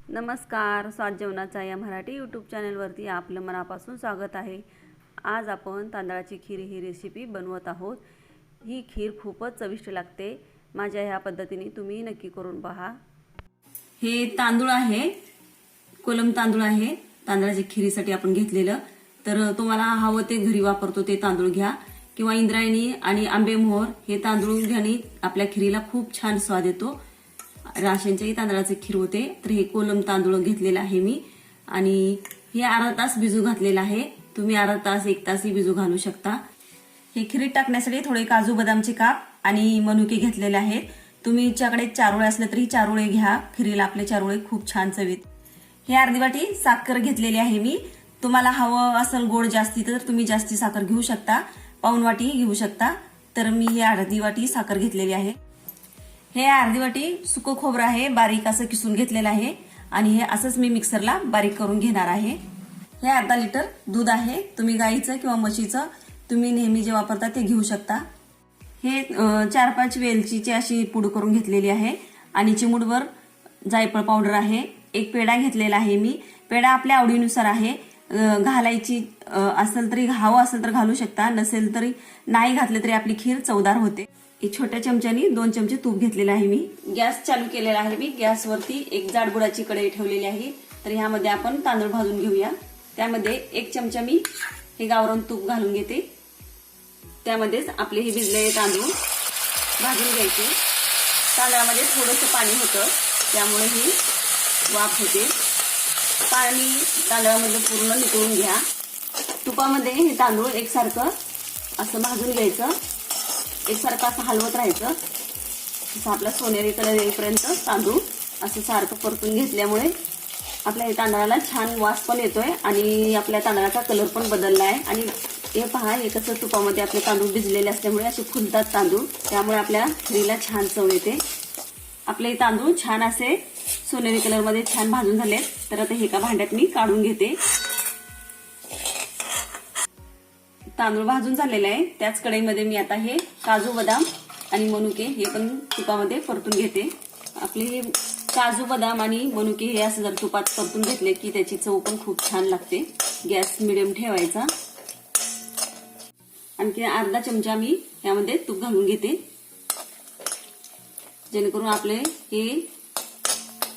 नमस्कार, स्वाद जेवणाचा या मराठी यूट्यूब चॅनलवरती आपलं मनापासून स्वागत आहे। आज आपण तांदळाची खीर ही रेसिपी बनवत आहोत। ही खीर खूपच चविष्ट लागते। माझ्या ह्या पद्धतीने तुम्ही नक्की करून पहा। हे तांदूळ आहे, कोलम तांदूळ आहे, तांदळाची खीरीसाठी आपण घेतलेलं। तर तुम्हाला हवं ते घरी वापरतो ते तांदूळ घ्या किंवा इंद्रायणी आणि आंबेमोहर हे तांदूळ घ्याने आपल्या खीरीला खूप छान स्वाद येतो। राशनच्याही तांदळाची खीर होते। तर हे कोलम तांदूळ घेतलेला आहे मी आणि हे अर्धा तास भिजू घातलेला आहे। तुम्ही अर्धा तास 1 तासही भिजू घालू शकता। हे खीरीत टाकण्यासाठी थोडे काजू बदामचे काप आणि मनुके घेतलेले आहेत। तुमच्याकडे चारोळे असले तरी चारोळे घ्या, खीरीला आपले चारोळे खूप छान चवीत। हे अर्धी वाटी साखर घेतलेली आहे मी। तुम्हाला हवं असेल गोड जास्ती तर तुम्ही जास्ती साखर घेऊ शकता, पाऊण वाटी घेऊ शकता। तर मी हे अर्धी वाटी साखर घेतलेली आहे। हे अर्धी वाटी सुकं खोबरं आहे, बारीक असं किसून घेतलेलं आहे आणि हे असंच मी मिक्सरला बारीक करून घेणार आहे। हे अर्धा लिटर दूध आहे, तुम्ही गाईचं किंवा म्हशीचं तुम्ही नेहमी जे वापरता ते घेऊ शकता। हे 4-5 वेलचीची अशी पूड करून घेतलेली आहे आणि चिमूटभर जायफळ पावडर आहे। एक पेढा घेतलेला आहे मी, पेढा आपल्या आवडीनुसार आहे। घालायची असेल तरी हवं असेल तर घालू शकता, नसेल तरी नाही घातले तरी आपली खीर चवदार होते। एक छोट्या चमच्यानी 2 चमचे तूप घेतलेले आहे मी। गॅस चालू केलेला आहे मी। गॅसवरती एक जाड बुडाची कढई ठेवलेली आहे। तर ह्यामध्ये आपण तांदूळ भाजून घेऊया। त्यामध्ये 1 चमचा मी हे गावरान तूप घालून घेते। त्यामध्येच आपले हे भिजलेले तांदूळ भाजून घ्यायचे। तांदळामध्ये थोडंसं पाणी होतं त्यामुळे ही वाफ होते। पाणी तांदळामधलं पूर्ण नितळून घ्या। तुपामध्ये हे तांदूळ एकसारखं असं भाजून घ्यायचं, एकसारखं असं हलवत राहायचं। असं आपला सोनेरी कलर येईपर्यंत तांदूळ असं सारखं परतून घेतल्यामुळे आपल्या हे तांदळाला छान वास पण येतोय आणि आपल्या तांदळाचा कलर पण बदलला आहे। आणि हे पहा, हे कसं तुपामध्ये आपले तांदूळ भिजलेले असल्यामुळे असे फुलतात तांदूळ, त्यामुळे आपल्या खीरीला छान चव येते। आपले तांदूळ छान असे सोनेरी कलर मध्ये छान भाजून झाले। तर आता हे एका भांड्यात मी काढून घेते। तांदूळ भाजून झालेले आहे, त्याच कढईमध्ये मी आता हे काजू बदाम आणि मनुके हे पण तुपामध्ये परतून घेते। आपले हे काजू बदाम आणि मनुके हे असं जर तुपात परतून घेतले की त्याची चव पण खूप छान लागते। गॅस मिडियम ठेवायचा। आणखी अर्धा चमचा मी यामध्ये तूप घालून घेते, जेणेकरून आपले हे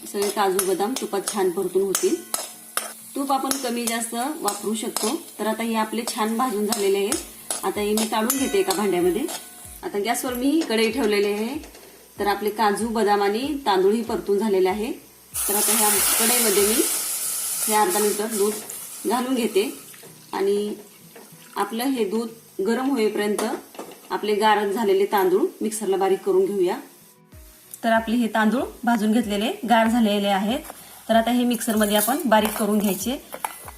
सगळे काजू बदाम तुपात छान परतून होतील। तूप आपण कमी जास्त वापरू शकतो। तर आता हे आपले छान भाजून झालेले आहेत। आता हे मी काढून घेते एका भांड्यामध्ये। आता गॅसवर मी कढई ठेवलेली आहे। तर आपले काजू बदाम आणि तांदूळही परतून झालेले आहे। तर आता ह्या कढईमध्ये मी हे अर्धा लिटर दूध घालून घेते आणि आपलं हे दूध गरम होईपर्यंत आपले गार झालेले तांदूळ मिक्सरला बारीक करून घेऊया। तर आपले हे तांदूळ भाजून घेतलेले गार झालेले आहेत। तर आता हे मिक्सरमध्ये आपण बारीक करून घ्यायचे।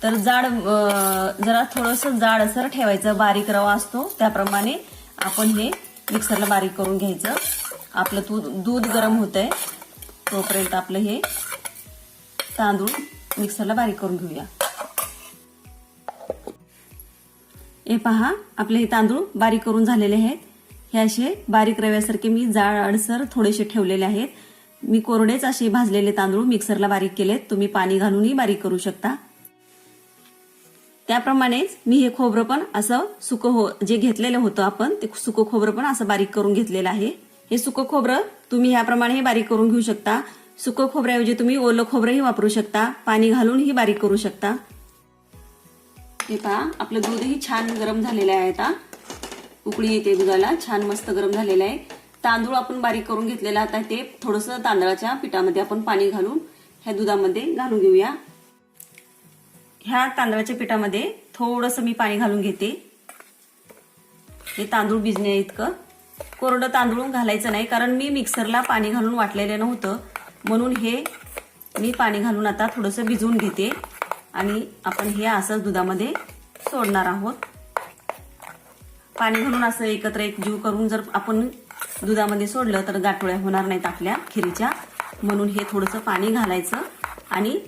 तर जाड जरा थोडंसं जाडसर ठेवायचं, बारीक रवा असतो त्याप्रमाणे आपण हे मिक्सरला बारीक करून घ्यायचं। आपलं दूध गरम होतंय तोपर्यंत आपलं हे तांदूळ मिक्सरला बारीक करून घेऊया। हे पहा, आपले हे तांदूळ बारीक करून झालेले आहेत। हे असे बारीक रव्यासारखे मी जाडसर थोडेसे ठेवलेले आहेत। मी कोरडेच असे भाजलेले तांदूळ मिक्सरला बारीक केलेत, तुम्ही पाणी घालूनही बारीक करू शकता। त्याप्रमाणेच मी हे खोबरं पण असं सुकं जे घेतलेलं होतं आपण ते सुकं खोबरं पण असं बारीक करून घेतलेलं आहे। हे सुकं खोबरं तुम्ही ह्याप्रमाणे बारीक करून घेऊ शकता। सुकं खोबऱ्याऐवजी तुम्ही ओलं खोबरंही वापरू शकता, पाणी घालूनही बारीक करू शकता। हे पहा, आपलं दूधही छान गरम झालेलं आहे। आता उकळी येते दुधाला, छान मस्त गरम झालेलं आहे। तांदूळ आपण बारीक करून घेतलेला, आता ते थोडंसं तांदळाच्या पिठामध्ये आपण पाणी घालून ह्या दुधामध्ये घालून घेऊया। ह्या तांदळाच्या पिठामध्ये थोडंसं मी पाणी घालून घेते। हे तांदूळ भिजण्या इतकं कोरडं तांदूळ घालायचं नाही, कारण मी मिक्सरला पाणी घालून वाटलेलं नव्हतं, म्हणून हे मी पाणी घालून आता थोडंसं भिजवून घेते आणि आपण हे असंच दुधामध्ये सोडणार आहोत। पाणी घालून असं एकत्र एकजीव करून जर आपण दुधामध्ये सोडलं तर गाठोड्या होणार नाहीत आपल्या खीरीच्या, म्हणून हे थोडंसं पाणी घालायचं आणि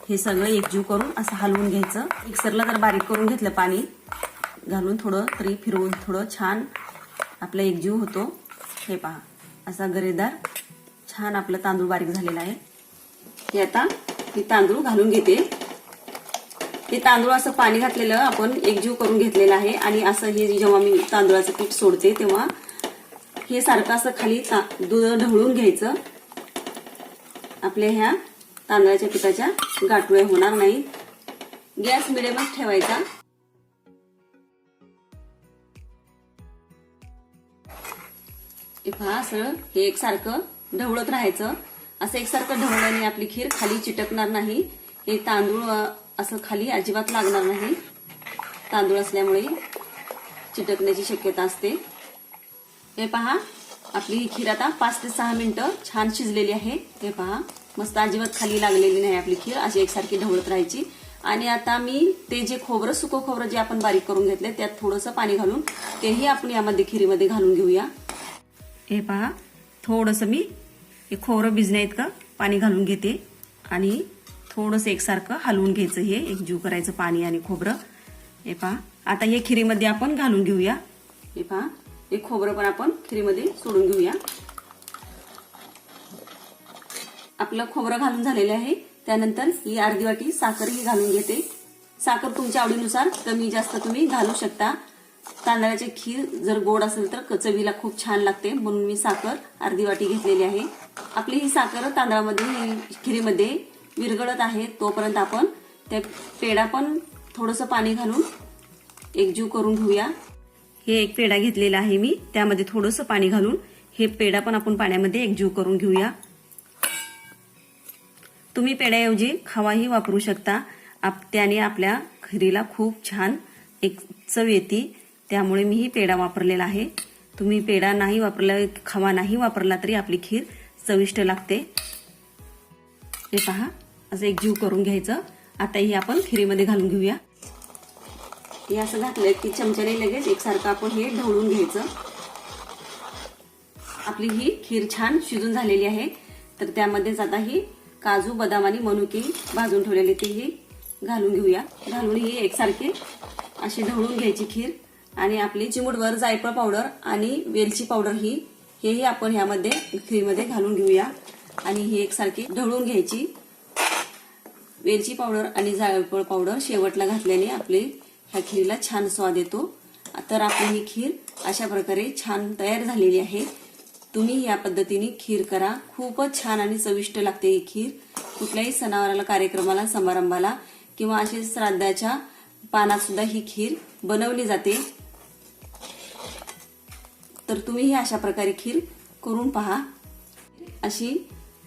हे सगळं एकजीव करून असं हलवून घ्यायचं। मिक्सरला जर बारीक करून घेतलं पाणी घालून थोडं तरी फिरवून थोडं छान आपला एकजीव होतो। हे पहा, असा गरेदार छान आपलं तांदूळ बारीक झालेला आहे। हे आता हे तांदूळ घालून घेते। हे तांदूळ असं पाणी घातलेलं आपण एकजीव करून घेतलेलं आहे आणि असं हे जेव्हा मी तांदूळाचं पीठ सोडते तेव्हा हे सारखं असं खाली दूध ढवळून घ्यायचं। आपल्या ह्या तांदळाच्या पिठाच्या गाठोड्या होणार नाही। गॅस मिडियमच ठेवायचा। पहा असं हे एकसारखं ढवळत राहायचं। असं एकसारखं ढवळल्याने आपली खीर खाली चिटकणार नाही। हे तांदूळ असं खाली अजिबात लागणार नाही। तांदूळ असल्यामुळे चिटकण्याची शक्यता असते। हे पहा आपली ही खीर आता 5 ते 6 मिनिटं छान शिजलेली आहे। हे पहा मस्त अजिबात खाली लागलेली नाही आपली खीर, अशी एकसारखी ढवळत राहायची। आणि आता मी ते जे खोबरं सुकं खोबरं जे आपण बारीक करून घेतले त्यात थोडंसं पाणी घालून तेही आपण यामध्ये खीरीमध्ये घालून घेऊया। हे पहा थोडंसं मी हे खोबरं भिजण्याइतकं पाणी घालून घेते आणि थोडंसं एकसारखं हलवून घ्यायचं। हे एकजीव करायचं पाणी आणि खोबरं। हे पहा आता हे खिरीमध्ये आपण घालून घेऊया। हे पहा हे खोबरं पण आपण खिरीमध्ये सोडून घेऊया। आपलं खोबरं घालून झालेलं आहे। त्यानंतर ही अर्धी वाटी साखरही घालून घेते। साखर तुमच्या आवडीनुसार कमी जास्त तुम्ही घालू शकता। तांदळाची खीर जर गोड असेल तर चवीला खूप छान लागते, म्हणून मी साखर अर्धी वाटी घेतलेली आहे। आपली ही साखर तांदळामध्ये खिरीमध्ये विरघळत आहे तोपर्यंत आपण त्या पेढा पण थोडंसं पाणी घालून एकजीव करून घेऊया। हे एक पेढा घेतलेला आहे मी, त्यामध्ये थोडंसं पाणी घालून हे पेढा पण आपण पाण्यामध्ये एकजीव करून घेऊया। तुम्ही पेढ्याऐवजी खवाही वापरू शकता। त्याने आपल्या खीरीला खूप छान एक चव येते, त्यामुळे मी ही पेढा वापरलेला आहे। तुम्ही पेढा नाही वापरला, खवा नाही वापरला तरी आपली खीर चविष्ट लागते। हे पहा असं एकजीव करून घ्यायचं। आता हे आपण खिरीमध्ये घालून घेऊया। हे असं घातलं की चमच्याने लगेच एकसारखं आपण हे ढवळून घ्यायचं। आपली ही खीर छान शिजून झालेली आहे। तर त्यामध्येच आता ही काजू बदाम आणि मनुके भाजून ठेवलेले तेही घालून घेऊया। घालून ही एकसारखी अशी ढवळून घ्यायची खीर। आणि आपली चिमूटभर जायफळ पावडर आणि वेलची पावडर हेही आपण ह्यामध्ये खीरीमध्ये घालून घेऊया आणि ही एकसारखी ढवळून घ्यायची। वेलची पावडर आणि जायफळ पावडर शेवटला घातल्याने आपले ह्या खीरीला छान स्वाद येतो। तर आपली ही खीर अशा प्रकारे छान तयार झालेली आहे। तुम्ही या पद्धतीने खीर करा, खूपच छान आणि चविष्ट लागते ही खीर। कुठल्याही सणावाराला, कार्यक्रमाला, समारंभाला किंवा अशी श्राद्धाच्या पानात सुद्धा ही खीर बनवली जाते। तर तुम्ही ही अशा प्रकारे खीर करून पहा। अशी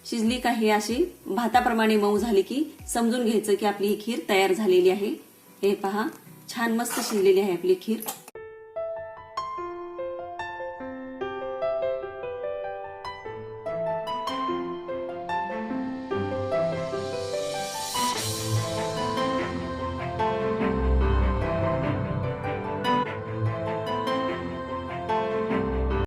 शिजली का हे अशी भाताप्रमाणे मऊ झाली की समजून घ्यायचं की आपली ही खीर तयार झालेली आहे। हे पहा छान मस्त शिजलेली आहे आपली खीर।